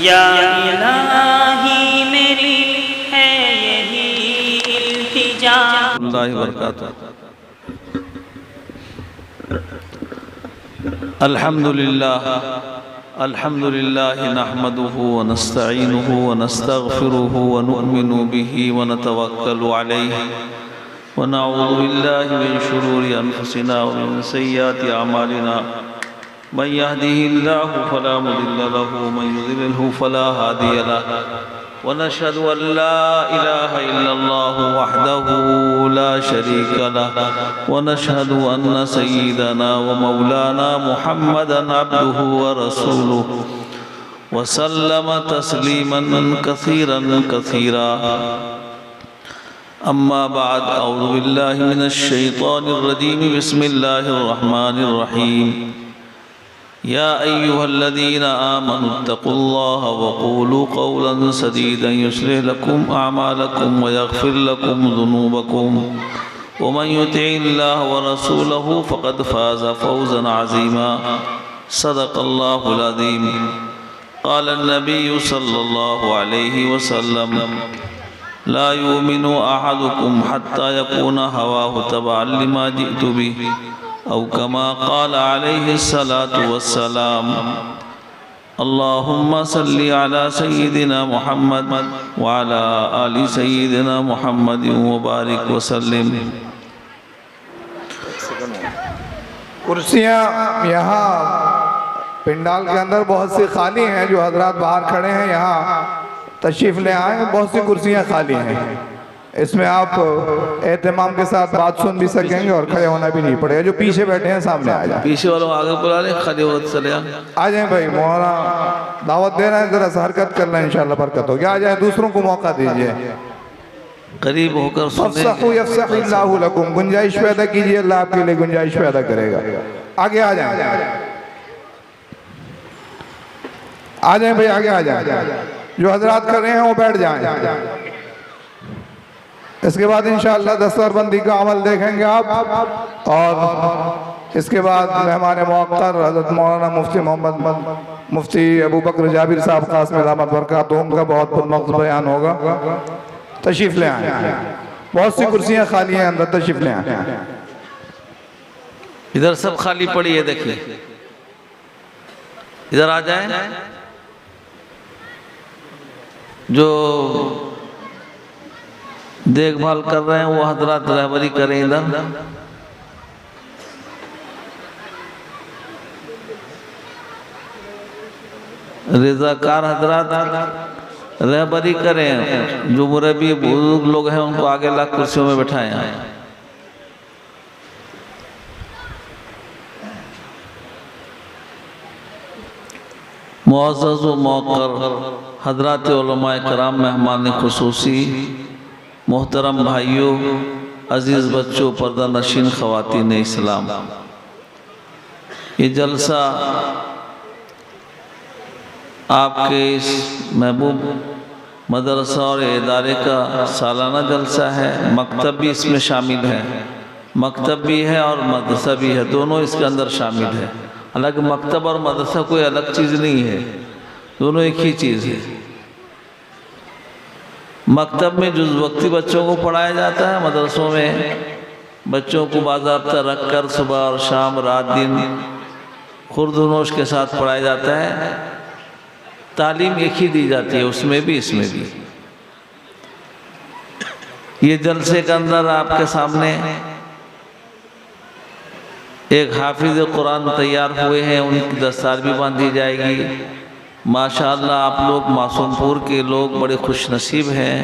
या इलाही मेरी है यही इल्तिजा। अल्लाह बरकातुहू। अल्हम्दुलिल्लाह नहमदुहु व नस्तईनुहु व नस्तगफिरुहु व नुअमिनु बिही व नतवक्कलु अलैहि व नऊज़ु बिल्लाहि मिन शुरूरि अनफुसिना व मिन सय्यिआति अमालिना। मन यहदिहिल्लाहु फला मुदिल्ल लहु व मन युद्लिल्हु फला हादिय लहु व नशहदु अन ला इलाहा इल्लल्लाहु वहदहु ला शरीका लहु व नशहदु अन्न सय्यिदना व मौलाना मुहम्मदन अब्दुहु व रसूलुहु व सल्लम तस्लीमन कसीरन कसीरा। अम्मा बाद अऊज़ु बिल्लाहि मिनश शैतानिर रजीम बिस्मिल्लाहिर रहमानिर रहीम। या अय्युहल्लज़ीना आमनुत्तक़ुल्लाह वक़ूलू क़ौलन सदीदन युस्लिह लकुम अअमालकुम व यग़फ़िर लकुम ज़ुनूबकुम व मन युतिइल्लाह व रसूलहु फ़क़द फ़ाज़ फ़ौज़न अज़ीमा। सदक़ल्लाहुल अज़ीम। क़ाल अन्नबिय्यु सल्लल्लाहु अलैहि वसल्लम ला युमिनु अहदुकुम हत्ता यकूना हवाहु तबअन लिमा जिअतु बिहि औ कमा क़ाल अलैहिस्सलातु वस्सलाम। अल्लाहुम्मा सल्लि अला सय्यिदिना मुहम्मद व अला आलि सय्यिदिना मुहम्मद व बारिक वसल्लिम। कुर्सियाँ यहाँ पिंडाल के अंदर बहुत सी खाली हैं। जो हजरात बाहर खड़े हैं यहाँ तशरीफ़ ले आए। बहुत सी कुर्सियाँ खाली हैं, इसमें आप एहतमाम के साथ बात सुन भी सकेंगे और खड़े होना भी नहीं पड़ेगा। जो पीछे बैठे हैं सामने आ जाए। पीछे वालों आगे बुला लें, खड़े होते चले आ जाए भाई। मोहरा दावत दे रहे हैं, जरा सा हरकत कर लें, इंशाल्लाह बरकत होगी। आ जाए, दूसरों को मौका दीजिए। करीब होकर अफ़सहू यफ़सहिल्लाहु लकुम। गुंजाइश पैदा कीजिए, अल्लाह आपके लिए गुंजाइश पैदा करेगा। आगे आ जाए, आ जाए भाई, आगे आ जाए। जो हजरात कर रहे हैं वो बैठ जाएं। इसके बाद इंशाअल्लाह दस्तरबंदी का अमल देखेंगे आप। और इसके बाद मेहमान मुअक्कर हज़रत मौलाना मुफ्ती मोहम्मद मुफ्ती अबू बकर जाबिर साहब खास में दामत बरकातुहू का बहुत पुरमग़ज़ बयान होगा। तशरीफ़ ले आए। बहुत सी कुर्सियाँ खाली हैं अंदर, तशरीफ़ ले आए। इधर सब खाली पड़ी है, देखिए इधर आ जाए। जो देखभाल कर रहे हैं वो हजरात रहबरी करें। इधर रज़ाकार हजरात रहबरी करें। जो मुरब्बी बुजुर्ग लोग हैं उनको आगे ला कुर्सियों में बैठाएं। मुअज़्ज़ज़ व मौक़र हज़रात उलमाए कराम, मेहमान खुसूसी, मोहतरम भाइयों, अज़ीज़ बच्चों, पर्दा नशीन ख़वातीन इस्लाम, ये जलसा आपके इस महबूब मदरसा और इदारे का सालाना जलसा है। मकतब भी इसमें शामिल है, मकतब भी है और मदरसा भी है, दोनों इसके अंदर शामिल है। हालांकि मकतब और मदरसा कोई अलग चीज़ नहीं है, दोनों एक ही चीज़ है। मकतब में जुज़ वक्ती बच्चों को पढ़ाया जाता है, मदरसों में बच्चों को बाज़ाब्ता रख कर सुबह और शाम, रात दिन खुर्द-व-नोश के साथ पढ़ाया जाता है। तालीम एक ही दी जाती है, उसमें भी इसमें भी। ये जलसे के अंदर आपके सामने एक हाफिज़ कुरान तैयार हुए हैं, उनकी दस्तार भी बांधी जाएगी। माशाअल्लाह आप लोग मासूमपुर के लोग बड़े खुश नसीब हैं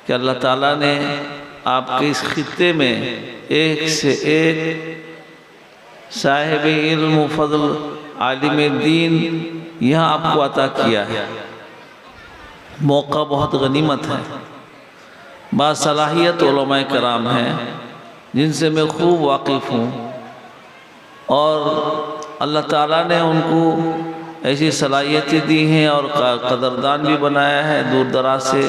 कि अल्लाह ताला ने आपके इस खित्ते में एक से एक साहिब इल्म फज़ल आलिम दीन यहाँ आपको अता किया है। मौका बहुत गनीमत है। बासलाहियत उलमाए कराम हैं जिनसे मैं खूब वाकिफ़ हूँ और अल्लाह ताला ने उनको ऐसी सलाहियतें दी हैं और कदरदान भी बनाया है। दूर दराज से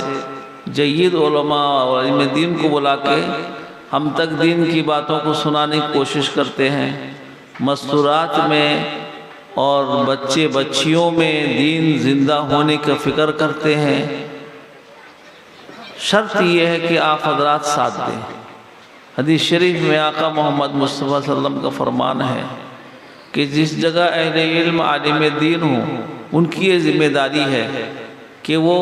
जय्यद उलमा और इल्म दीन को बुला के हम तक दीन की बातों को सुनाने की कोशिश करते हैं। मस्तूरात में और बच्चे बच्चियों में दीन जिंदा होने का फ़िक्र करते हैं। शर्त यह है कि आप हजरात साथ दें। हदीस शरीफ में आका मोहम्मद मुस्तफ़ा सल्लल्लाहु अलैहि वसल्लम का फरमान है कि जिस जगह अहले इल्म आलिम दीन हो, उनकी ये जिम्मेदारी है कि वो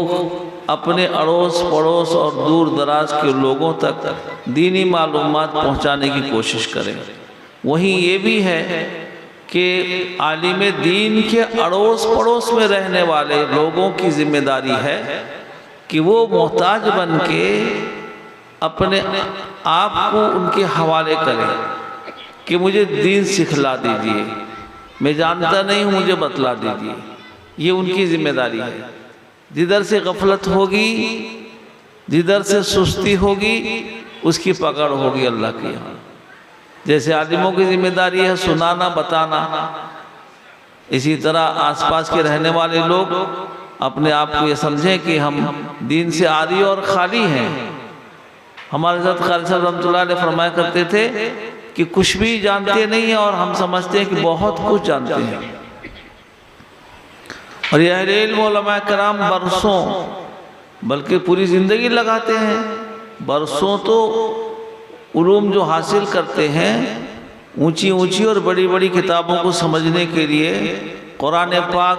अपने अड़ोस पड़ोस और दूर दराज के लोगों तक दीनी मालूमात पहुँचाने की कोशिश करें। वहीं ये भी है कि आलिम दीन के अड़ोस पड़ोस में रहने वाले लोगों की जिम्मेदारी है कि वो मोहताज बन के अपने आप को उनके हवाले करें कि मुझे दीन सिखला दीजिए, मैं जानता नहीं हूँ, मुझे बतला दीजिए। ये उनकी जिम्मेदारी है। जिधर से गफलत होगी, जिधर से सुस्ती होगी, उसकी पकड़ होगी अल्लाह के यहाँ। जैसे आलिमों की जिम्मेदारी है सुनाना बताना, इसी तरह आसपास के रहने वाले लोग अपने आप को ये समझें कि हम दीन से आदी और खाली हैं। हमारे साथ खालिद साहब रहमतुल्लाह अलैह फरमाया करते थे कि कुछ भी जानते नहीं हैं और हम समझते हैं कि बहुत कुछ जानते हैं। और ये अहले इल्म उलमा कराम बरसों बल्कि पूरी ज़िंदगी लगाते हैं। बरसों तो उलूम जो हासिल करते हैं, ऊंची ऊंची और बड़ी बड़ी किताबों को समझने के लिए, कुरान पाक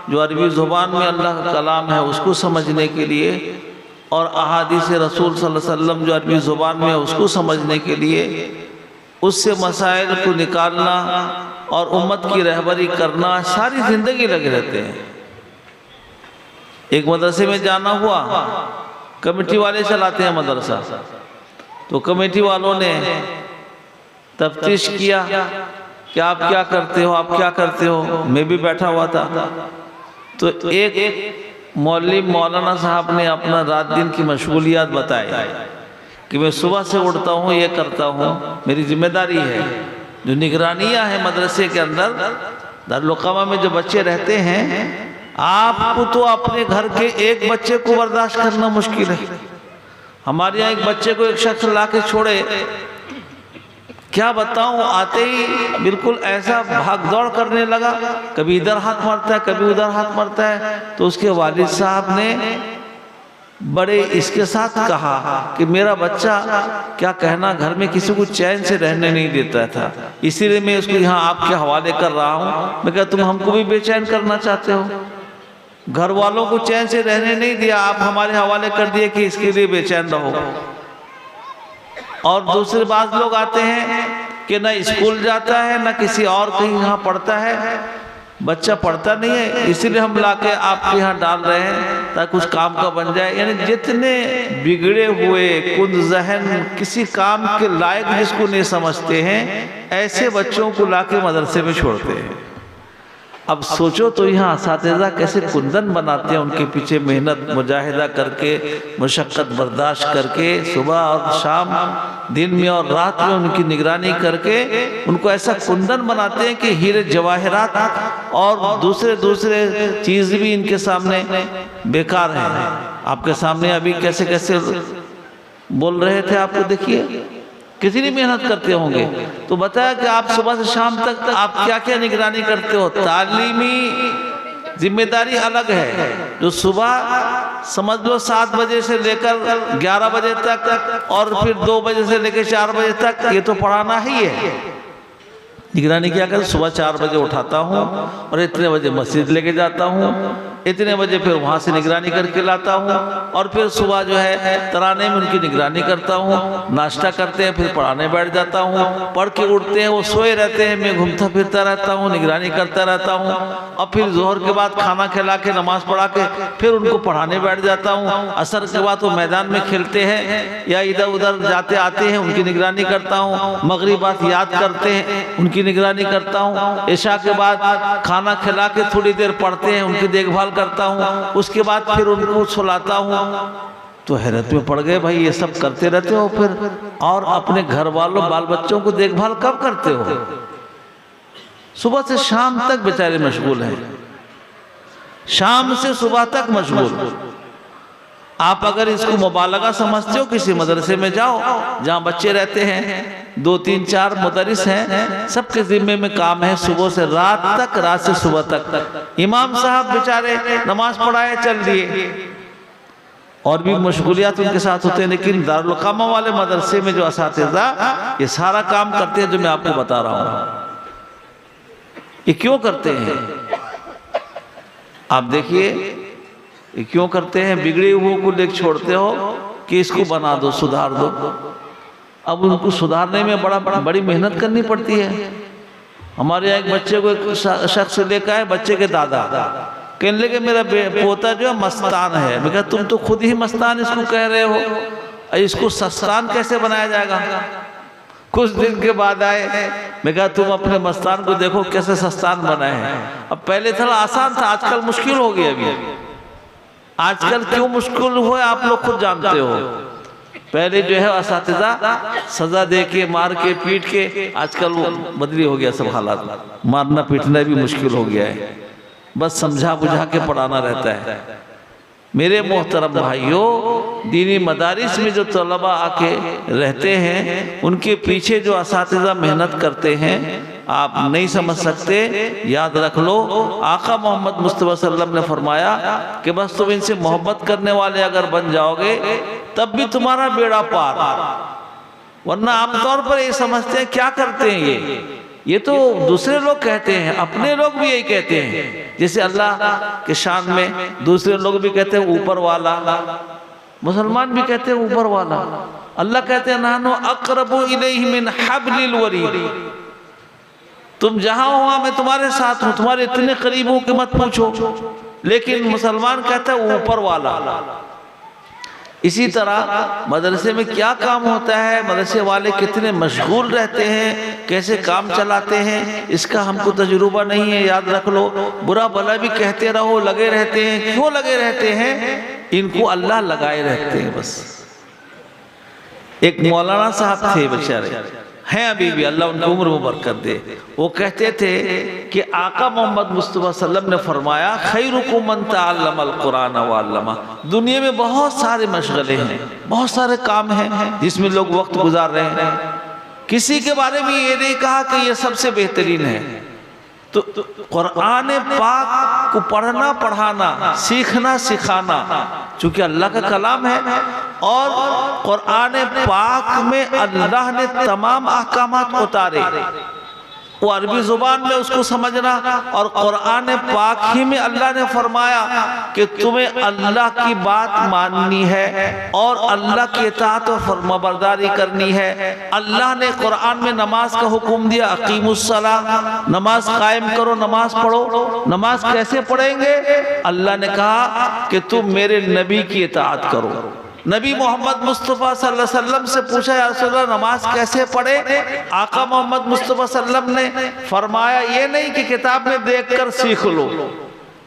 जो अरबी ज़ुबान में अल्लाह का कलाम है उसको समझने के लिए, और अहादीस रसूल सल्लल्लाहु अलैहि वसल्लम जो अरबी ज़ुबान में है उसको समझने के लिए, उससे मसाइल को निकालना और उम्मत की रहबरी करना, सारी ज़िंदगी लगे रहते हैं। एक मदरसे में जाना हुआ, कमेटी वाले चलाते हैं मदरसा, तो कमेटी वालों ने तफ्तीश किया कि आप क्या करते हो, आप क्या करते हो। मैं भी बैठा हुआ था, तो एक मौलाना साहब ने अपना रात दिन की मशगूलियात बताई कि मैं सुबह से उठता हूँ, ये करता हूँ, मेरी जिम्मेदारी है। जो निगरानियाँ हैं मदरसे के अंदर, दारुल-उक़मा में जो बच्चे रहते हैं, आपको तो अपने घर के एक बच्चे को बर्दाश्त करना मुश्किल है। हमारे यहाँ एक बच्चे को एक शख्स ला के छोड़े, क्या बताऊं, आते ही बिल्कुल ऐसा भाग दौड़ करने लगा, कभी इधर हाथ मारता है, कभी उधर हाथ मारता है। तो उसके वालिद साहब ने बड़े इसके साथ कहा कि मेरा बच्चा क्या कहना घर में किसी को चैन से रहने नहीं देता था, इसीलिए मैं उसको यहाँ आपके हवाले कर रहा हूँ। मैं कहा तुम हमको भी बेचैन करना चाहते हो, घर वालों को चैन से रहने नहीं दिया, आप हमारे हवाले कर दिए कि इसके लिए बेचैन रहो। और दूसरे बात लोग आते हैं कि ना स्कूल जाता है, ना किसी और कहीं यहाँ पढ़ता है, बच्चा पढ़ता नहीं है, इसीलिए हम लाके आपके यहाँ डाल रहे हैं ताकि कुछ काम का बन जाए। यानी जितने बिगड़े हुए कुंद ज़हन, किसी काम के लायक जिसको नहीं समझते हैं, ऐसे बच्चों को लाके मदरसे में छोड़ते हैं। अब सोचो तो यहाँ असातिज़ा कैसे कुंदन बनाते हैं, उनके पीछे मेहनत मुजाहिदा करके, मुशक्क़त बर्दाश्त करके, सुबह और शाम, दिन में और रात में उनकी निगरानी करके उनको ऐसा कुंदन बनाते हैं कि हीरे जवाहरात और दूसरे चीज़ भी इनके सामने बेकार हैं। आपके सामने अभी कैसे कैसे बोल रहे थे, आपको देखिए कितनी मेहनत करते होंगे। तो बताया कि आप सुबह से शाम तक आप क्या क्या निगरानी करते हो। तालीमी जिम्मेदारी अलग है, जो सुबह समझ लो 7 बजे से लेकर 11 बजे तक और फिर 2 बजे से लेकर 4 बजे तक, ये तो पढ़ाना ही है। निगरानी क्या करते, सुबह 4 बजे उठाता हूँ और इतने बजे मस्जिद लेके जाता हूँ, इतने बजे फिर वहाँ से निगरानी करके लाता हूँ, और फिर सुबह जो है तराने में उनकी निगरानी करता हूँ। नाश्ता करते हैं, फिर पढ़ाने बैठ जाता हूँ, पढ़ के उठते हैं, वो सोए रहते हैं, मैं घूमता फिरता रहता हूँ, निगरानी करता रहता हूँ। और फिर जोहर के बाद खाना खिला के नमाज पढ़ा के फिर उनको पढ़ाने बैठ जाता हूँ। असर के बाद वो मैदान में खेलते हैं या इधर उधर जाते आते हैं, उनकी निगरानी करता हूँ। मगरिब बात याद करते हैं, उनकी निगरानी करता हूँ। इशा के बाद खाना खिला के थोड़ी देर पढ़ते हैं, उनकी देखभाल करता हूँ। उसके बाद फिर उनको सुलाता हूँ। तो हैरत में पड़ गए, भाई ये सब करते रहते हो फिर, और अपने घर वालों बाल बच्चों को देखभाल कब करते हो? सुबह से शाम तक बेचारे मशगूल हैं, शाम से सुबह तक मशगूल। आप अगर इसको मुबालगा समझते हो, किसी मदरसे में जाओ जहाँ बच्चे रहते हैं, 2 3 4 मुदरिस हैं, सबके जिम्मे में काम है सुबह से रात तक, रात से सुबह तक। इमाम साहब बेचारे नमाज पढ़ाए चल दिए, और भी मशगूलियात उनके साथ होते हैं, लेकिन दारुल इकामा वाले मदरसे में जो असातिज़ा ये सारा काम करते हैं जो मैं आपको बता रहा हूँ। ये क्यों करते हैं आप देखिए, ये क्यों करते हैं? बिगड़े हुए को लेकर छोड़ते हो कि इसको बना दो, सुधार दो। अब उनको सुधारने में बड़ी मेहनत करनी पड़ती है। हमारे यहाँ एक बच्चे को एक शख्स लेकर आए, बच्चे के दादा कहने लगे मेरा पोता जो है मस्तान है। मैं कहा तुम तो खुद ही मस्तान इसको कह रहे हो, इसको सस्तान कैसे बनाया जाएगा? कुछ दिन के बाद आए, मैं कहा तुम अपने मस्तान को देखो कैसे सस्तान बनाए हैं। अब पहले थोड़ा आसान था, आजकल मुश्किल हो गया। अभी आजकल क्यों मुश्किल हुआ आप लोग खुद जानते हो। पहले जो है असातिज़ा सजा दे के, मार के, पीट के, आजकल वो बदली हो गया सब हालात। मारना पीटना भी मुश्किल हो गया है, बस समझा बुझा के पढ़ाना रहता है। मेरे मोहतरम भाइयों, दीनी मदारिस में जो तलबा आके रहते हैं उनके पीछे जो असातिज़ा मेहनत करते हैं आप नहीं समझ सकते। याद रख लो, आका मोहम्मद मुस्तफ़ा सल्लल्लाहु अलैहि वसल्लम ने फरमाया कि बस तुम इनसे मोहब्बत करने वाले अगर बन जाओगे तब भी तुम्हारा बेड़ा पार। वरना आमतौर पर ये समझते हैं क्या करते हैं ये तो दूसरे लोग कहते हैं, अपने लोग भी यही कहते हैं। जैसे अल्लाह के शान में दूसरे लोग भी कहते हैं ऊपर वाला, मुसलमान भी कहते हैं ऊपर वाला। अल्लाह कहते हैं नानो अक़रबु इलैहि मिन हब्लिल वरीद, तुम जहां हो मैं तुम्हारे साथ हूं, तुम्हारे इतने करीब हो कि मत पूछो। लेकिन मुसलमान कहता है ऊपर वाला। इसी तरह मदरसे में क्या काम होता है, मदरसे वाले कितने मशगूल रहते हैं, कैसे काम चलाते हैं, इसका हमको तजुर्बा नहीं है। याद रख लो, बुरा भला भी कहते रहो, लगे रहते हैं। क्यों लगे रहते हैं? इनको अल्लाह लगाए रहते हैं बस। एक मौलाना साहब थे, बेचारे हैं अभी भी, अल्लाह उनकी उम्र में बरकत दे। वो कहते थे कि आका मोहम्मद मुस्तफ़ा सल्लल्लाहु अलैहि वसल्लम ने फरमाया खैरुकुम मन तअल्लमल कुरान व अल्लमा। दुनिया में बहुत सारे मशगले हैं, बहुत सारे काम हैं जिसमें लोग वक्त गुजार रहे हैं। किसी के बारे में ये नहीं कहा कि ये सबसे बेहतरीन है। तो कुरान पाक को पढ़ना, पढ़ाना, सीखना, सिखाना, चूंकि अल्लाह का कलाम है और कुरान पाक में अल्लाह ने तमाम अहकामात उतारे, वो अरबी जुबान में उसको समझना। और कुरान पाक ही में अल्लाह ने फरमाया कि तुम्हें अल्लाह की बात माननी है और अल्लाह की इताअत और फरमाबरदारी करनी है। अल्लाह ने कुरान में नमाज का हुक्म दिया, अकीमुस्सलाह, नमाज कायम करो, नमाज पढ़ो। नमाज कैसे पढ़ेंगे? अल्लाह ने कहा कि तुम मेरे नबी की इताअत करो। नबी मोहम्मद मुस्तफ़ा सल्लल्लाहु अलैहि वसल्लम से पूछा या रसूलल्लाह नमाज कैसे पढ़े? आका मोहम्मद मुस्तफ़ा सल्लल्लाहु अलैहि वसल्लम ने फरमाया ये नहीं कि किताब में देखकर सीख लो,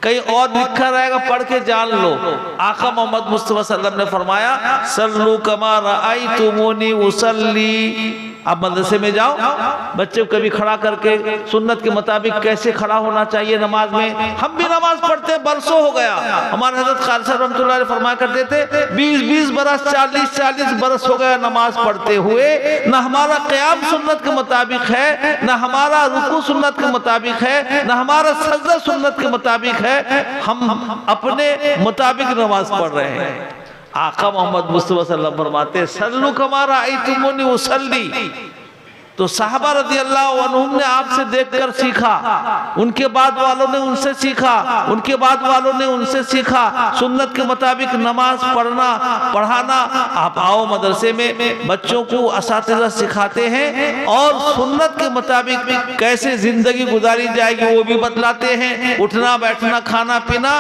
कहीं और लिखा रहेगा पढ़ के जान लो। आका मोहम्मद मुस्तफ़ा सल्लल्लाहु अलैहि वसल्लम ने फरमाया सल्लू कमा रअयतुमूनी उसल्ली। आप मदरसे में जाओ, बच्चे को कभी खड़ा करके सुन्नत के मुताबिक कैसे खड़ा होना चाहिए नमाज में। हम भी नमाज पढ़ते हैं, बरसों हो गया। हमारे हज़रत खालिद साहब रहमतुल्लाह अलैह फरमाया करते थे 20-20 बरस, 40-40 बरस हो गया नमाज पढ़ते हुए। न हमारा क़याम सुन्नत के मुताबिक है, न हमारा रुकू सुन्नत के मुताबिक है, न हमारा सजदा सुन्नत के मुताबिक है। हम अपने मुताबिक नमाज पढ़ रहे हैं। आका मोहम्मद मुस्तफ़ा सल्लल्लाहु अलैहि वसल्लम फरमाते सल्लू कमा रअयतुमूनी उसल्ली। तो साहबा रज़ियल्लाहु अन्हुम ने आपसे देखकर सीखा, उनके बाद वालों ने उनसे सीखा, उनके बाद वालों ने उनसे सीखा सुन्नत के मुताबिक नमाज पढ़ना, पढ़ाना। आप आओ मदरसे में, बच्चों को असातिज़ा सिखाते हैं और सुन्नत के मुताबिक कैसे जिंदगी गुजारी जाएगी वो भी बतलाते हैं। उठना बैठना, खाना पीना।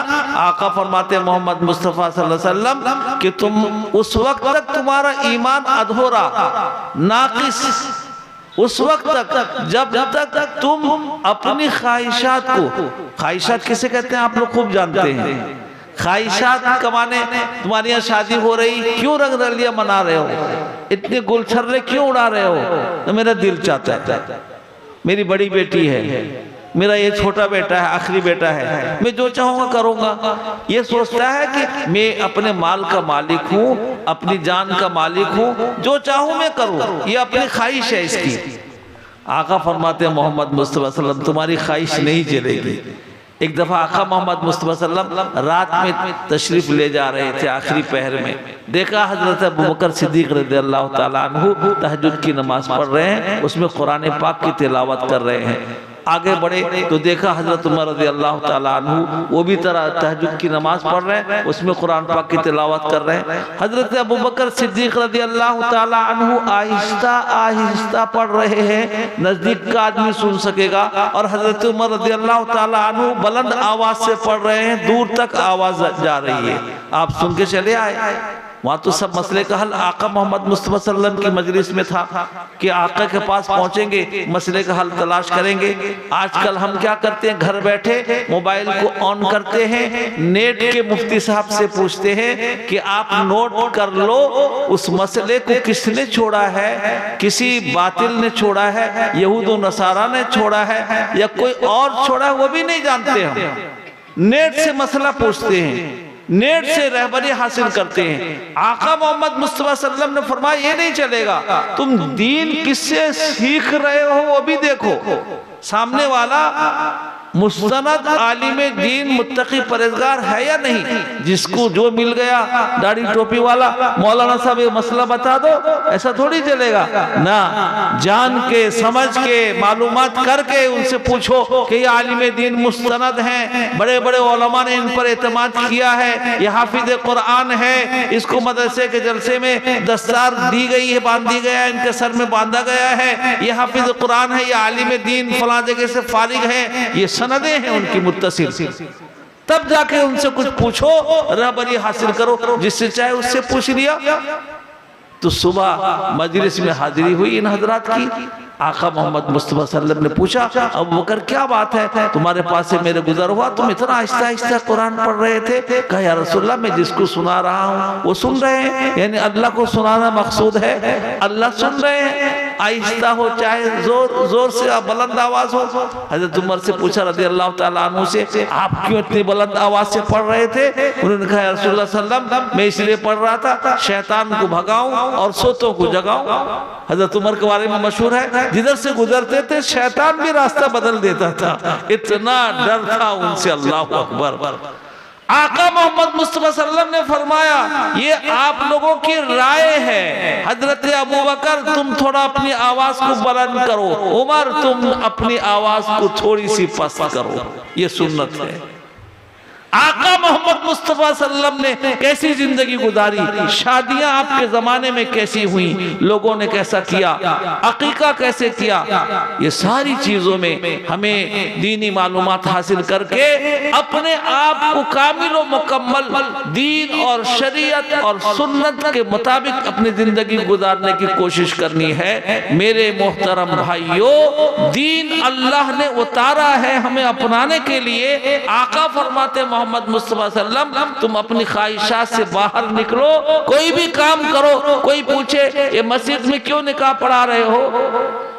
आका फरमाते मोहम्मद मुस्तफ़ा सल्लल्लाहु अलैहि वसल्लम कि तुम उस वक्त तक तुम्हारा ईमान अधूरा, नाकिस, उस वक्त तक जब तक तुम अपनी ख्वाहिशात को, ख्वाहिशात किसे कहते हैं आप लोग खूब जानते हैं। ख्वाहिशात कमाने, तुम्हारी यहाँ शादी हो रही, क्यों रंग रलियां मना रहे हो, इतने गुलछर्रे क्यों उड़ा रहे हो? तो मेरा दिल चाहता है, मेरी बड़ी बेटी है, मेरा ये छोटा बेटा है, आखिरी बेटा है, मैं जो चाहूँगा करूँगा। ये सोचता है कि मैं अपने माल का मालिक हूँ, अपनी जान का मालिक हूँ, जो चाहूँ मैं करूँ, ये अपनी ख्वाहिश है इसकी। आका फरमाते हैं मोहम्मद मुस्तफ़ा सल्लम तुम्हारी ख्वाहिश नहीं चलेगी। एक दफ़ा आका मोहम्मद मुस्तफ़ा सल्लम रात में तशरीफ़ ले जा रहे थे, आखिरी पहर में देखा हज़रत अबू बकर सिद्दीक़ रज़ियल्लाहु ताला अन्हु तहज्जुद की नमाज़ पढ़ रहे हैं, उसमें कुरान पाक की तिलावत कर रहे हैं। आगे बढ़े तो देखा हज़रत उमर रज़ियल्लाहु ताला अन्हु वो भी तरह तहज्जुद की नमाज़ पढ़ रहे हैं, उसमें कुरान पाक की तिलावत कर रहे हैं। हज़रत अबू बकर सिद्दीक़ रज़ियल्लाहु ताला अन्हु आहिस्ता आहिस्ता पढ़ रहे हैं, नज़दीक का आदमी सुन सकेगा, और हज़रत उमर रज़ियल्लाहु ताला अन्हु बुलंद आवाज़ से पढ़ रहे हैं, दूर तक आवाज़ जा रही है। आप सुन के चले आए। वहाँ तो सब मसले का हल आका मोहम्मद मुस्तफ़ा सल्लम की मजलिस में था कि आका के पास पहुँचेंगे, मसले का हल तलाश करेंगे। आजकल हम क्या करते हैं, घर बैठे मोबाइल को ऑन करते हैं, नेट के मुफ्ती साहब से पूछते हैं कि आप नोट कर लो उस मसले को किसने छोड़ा है, किसी बातिल ने छोड़ा है, यहूद व नसारा ने छोड़ा है या कोई और छोड़ा है, वो भी नहीं जानते। हम नेट से मसला पूछते हैं, नेट से रहबरी हासिल करते हैं। आका मोहम्मद मुस्तफ़ा सल्लम ने फरमाया ये नहीं चलेगा, तुम दीन किससे सीख रहे हो वो भी देखो। सामने वाला मुस्तनद आलिम दीन मुत्तकी परहेजगार है या नहीं, जिसको जो मिल गया दाढ़ी टोपी वाला मौलाना साहब ये मसला बता दो, ऐसा थोड़ी चलेगा ना। जान के समझ के मालूमात करके उनसे पूछो कि ये आलिम दीन मुस्तनद हैं, बड़े बड़े उलमा ने इन पर एतमाद किया है, ये हाफिज कुरान है, इसको मदरसे के जलसे में दस्तार दी गई है, बांध दी गया है, इनके सर में बांधा गया है, ये हाफिज कुरान है, ये आलिम दीन फला जगह से फारिग है, ये सनदे हैं उनकी मुत्तसिल। तब जाके उनसे कुछ पूछो, रहबरी हासिल करो, जिससे चाहे उससे पूछ लिया। तो सुबह मजलिस में हाजिरी हुई इन हजरात की। आका मोहम्मद मुस्तफ़ा सल्लम ने पूछा, अबू बकर क्या बात है, तुम्हारे पास से मेरे गुजर हुआ, तुम इतना आहिस्ता आहिस्ता कुरान पढ़ रहे थे। कहा या रसूलल्लाह मैं जिसको सुना रहा हूँ वो सुन रहे हैं, यानी अल्लाह को सुनाना मकसूद है, अल्लाह सुन रहे हैं, आहिस्ता हो चाहे जोर जोर से बुलंद आवाज हो। हजरत उमर से पूछा रज़ियल्लाहु ताला अन्हु से, आप क्यों इतनी बुलंद आवाज से पढ़ रहे थे? उन्होंने कहा या रसूलल्लाह सल्लम मैं इसलिए पढ़ रहा था शैतान को भगाऊं और सोतों को जगाऊं। हजरत उमर के बारे में मशहूर है, जिधर से गुजरते थे शैतान भी रास्ता बदल देता था, इतना डर था उनसे। अल्लाह अकबर। आका मोहम्मद मुस्तफ़ा सल्लम ने फरमाया ये आप लोगों की राय है, हजरत अबू बकर तुम थोड़ा अपनी आवाज को बुलंद करो, उमर तुम अपनी आवाज को थोड़ी सी पस्त करो, ये सुन्नत है। आका मोहम्मद मुस्तफ़ा सल्लम ने कैसी जिंदगी गुजारी, शादियां आपके जमाने में कैसी हुई, लोगों ने कैसा किया, अकीका कैसे किया, ये सारी चीजों में हमें दीनी मालूमात हासिल करके अपने आप को कामिल व मुकम्मल दीन और शरीयत और सुन्नत के मुताबिक अपनी जिंदगी गुजारने की कोशिश करनी है। मेरे मोहतरम भाइयों, दीन अल्लाह ने उतारा है हमें अपनाने के लिए। आका फरमाते मोहम्मद मुस्तफ़ा सल्लम तुम अपनी ख्वाहिशात से बाहर निकलो, कोई भी काम करो, कोई पूछे ये मस्जिद में क्यों निकाह पढ़ा रहे हो,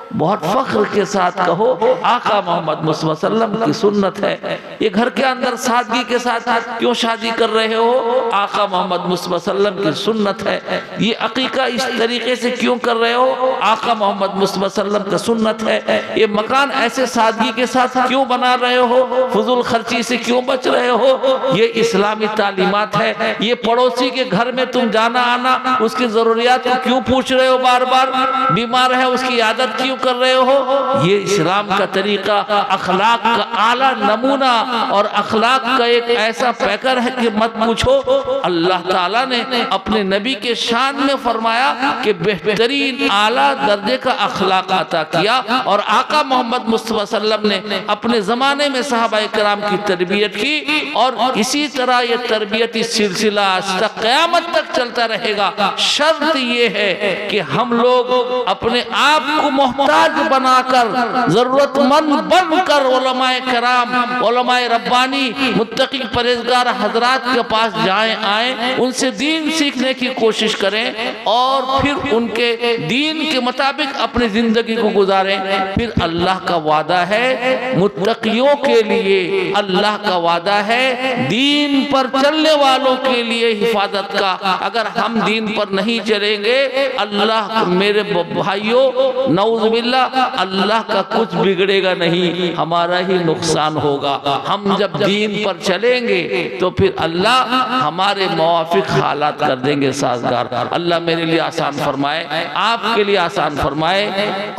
बहुत फख्र के साथ कहो आका मोहम्मद मुस्तफ़ा सल्लम की सुन्नत है। ये घर के अंदर सादगी के साथ क्यों शादी कर रहे हो, आका मोहम्मद मुस्तफ़ा सल्लम की सुन्नत है। ये अकीका इस तरीके से क्यों कर रहे हो, आका मोहम्मद मुस्तफ़ा सल्लम का सुन्नत है। ये मकान ऐसे सादगी के साथ क्यों बना रहे हो, फजूल खर्ची से क्यों बच रहे हो, ये इस्लामी तालीमात है। ये पड़ोसी के घर में तुम जाना आना, उसकी जरूरियात को क्यों पूछ रहे हो, बार बार बीमार है उसकी आदत क्यों कर रहे हो, ये इस्लाम का तरीका, अखलाक का आला नमूना और अखलाक का एक ऐसा पैकर है कि मत पूछो। अल्लाह ताला ने अपने नबी के शान में फरमाया कि बेहतरीन आला दर्जे का अखलाक अता किया, और आका मोहम्मद मुस्तफ़ा सल्लम ने अपने ज़माने में सहाबाए किराम की तरबियत की, और इसी तरह ये तरबियती सिलसिला आज तक क़यामत तक चलता रहेगा। शर्त ये है कि हम लोग अपने आप को मोहताज बनाकर, ज़रूरतमंद बनकर उलमाए कराम, उलमाए रब्बानी, मुत्तकी परहेज़गार हजरात के पास जाएं, आए, उनसे दीन सीखने की कोशिश करें और फिर उनके दीन के मुताबिक अपनी ज़िंदगी को गुजारें। फिर अल्लाह का वादा है मुत्तकियों के लिए, अल्लाह का वादा है दीन पर चलने वालों के लिए हिफाजत का। अगर हम दीन पर नहीं चलेंगे, अल्लाह, मेरे भाइयों, नऊज़ुबिल्लाह, अल्लाह का कुछ बिगड़ेगा नहीं, हमारा ही नुकसान होगा। हम जब दीन पर चलेंगे तो फिर अल्लाह हमारे मुवाफिक हालात कर देंगे साजगार। अल्लाह मेरे लिए आसान फरमाए, आपके लिए आसान फरमाए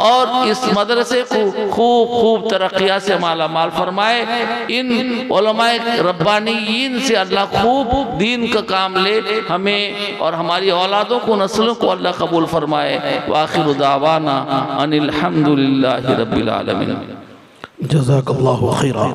और इस मदरसे को खूब खूब तरक्कियाँ से माला माल फरमाए। इन उलमाए रब्बानीयीन से अल्लाह खूब दीन का काम ले, हमें और हमारी औलादों को, नस्लों को अल्लाह कबूल फरमाए। वाखिरु दावाना अनिल हम्दुलिल्लाहि रब्बिल आलमीन। जज़ाकल्लाहु खैरा।